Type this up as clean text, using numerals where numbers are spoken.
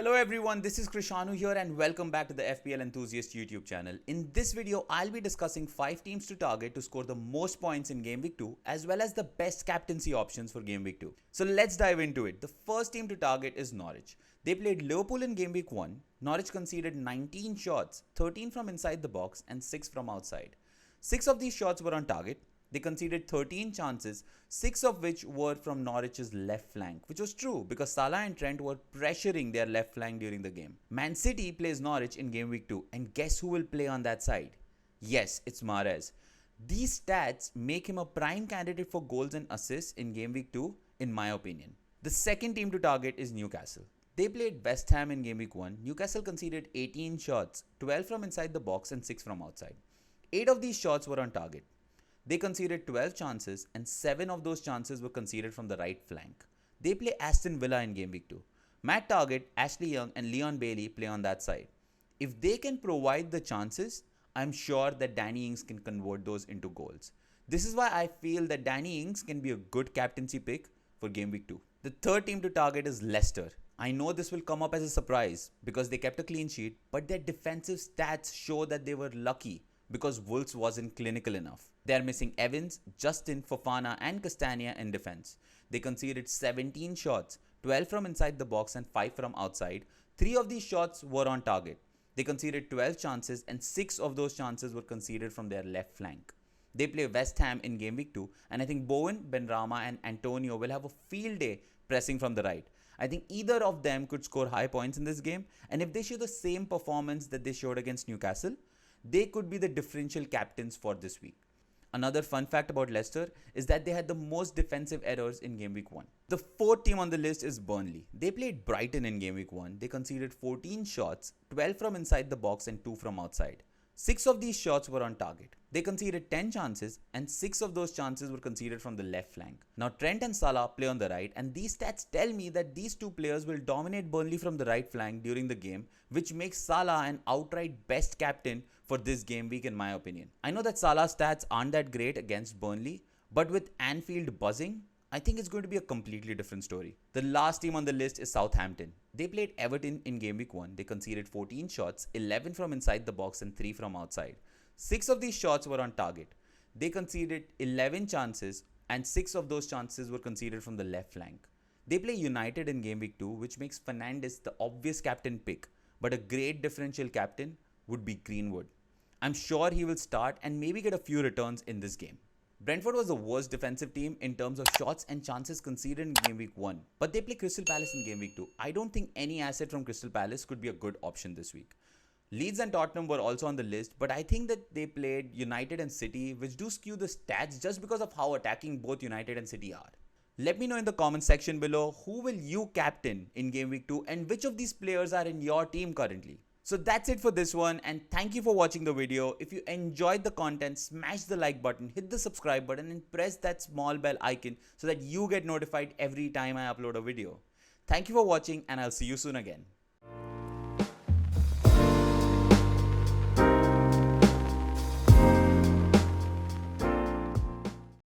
Hello everyone, this is Krishanu here and welcome back to the FPL Enthusiast YouTube channel. In this video, I'll be discussing 5 teams to target to score the most points in Game Week 2 as well as the best captaincy options for Game Week 2. So let's dive into it. The first team to target is Norwich. They played Liverpool in Game Week 1. Norwich conceded 19 shots, 13 from inside the box and 6 from outside. 6 of these shots were on target. They conceded 13 chances, 6 of which were from Norwich's left flank, which was true because Salah and Trent were pressuring their left flank during the game. Man City plays Norwich in Game Week 2 and guess who will play on that side? Yes, it's Mahrez. These stats make him a prime candidate for goals and assists in Game Week 2 in my opinion. The second team to target is Newcastle. They played West Ham in Game Week 1. Newcastle conceded 18 shots, 12 from inside the box and 6 from outside. 8 of these shots were on target. They conceded 12 chances and 7 of those chances were conceded from the right flank. They play Aston Villa in Game Week 2. Matt Targett, Ashley Young and Leon Bailey play on that side. If they can provide the chances, I'm sure that Danny Ings can convert those into goals. This is why I feel that Danny Ings can be a good captaincy pick for Game Week 2. The third team to target is Leicester. I know this will come up as a surprise because they kept a clean sheet, but their defensive stats show that they were lucky because Wolves wasn't clinical enough. They are missing Evans, Justin, Fofana and Castagna in defense. They conceded 17 shots, 12 from inside the box and 5 from outside. 3 of these shots were on target. They conceded 12 chances and 6 of those chances were conceded from their left flank. They play West Ham in Game Week 2 and I think Bowen, Benrahma and Antonio will have a field day pressing from the right. I think either of them could score high points in this game, and if they show the same performance that they showed against Newcastle, they could be the differential captains for this week. Another fun fact about Leicester is that they had the most defensive errors in Game Week 1. The fourth team on the list is Burnley. They played Brighton in Game Week 1. They conceded 14 shots, 12 from inside the box and 2 from outside. 6 of these shots were on target. They conceded 10 chances and 6 of those chances were conceded from the left flank. Now Trent and Salah play on the right and these stats tell me that these two players will dominate Burnley from the right flank during the game, which makes Salah an outright best captain for this game week in my opinion. I know that Salah's stats aren't that great against Burnley, but with Anfield buzzing, I think it's going to be a completely different story. The last team on the list is Southampton. They played Everton in Game Week 1. They conceded 14 shots, 11 from inside the box and 3 from outside. 6 of these shots were on target. They conceded 11 chances and 6 of those chances were conceded from the left flank. They play United in Game Week 2, which makes Fernandes the obvious captain pick, but a great differential captain would be Greenwood. I'm sure he will start and maybe get a few returns in this game. Brentford was the worst defensive team in terms of shots and chances conceded in Game Week 1, but they play Crystal Palace in Game Week 2. I don't think any asset from Crystal Palace could be a good option this week. Leeds and Tottenham were also on the list, but I think that they played United and City, which do skew the stats just because of how attacking both United and City are. Let me know in the comment section below who will you captain in Game Week 2 and which of these players are in your team currently. So that's it for this one and thank you for watching the video. If you enjoyed the content, smash the like button, hit the subscribe button and press that small bell icon so that you get notified every time I upload a video. Thank you for watching and I'll see you soon again.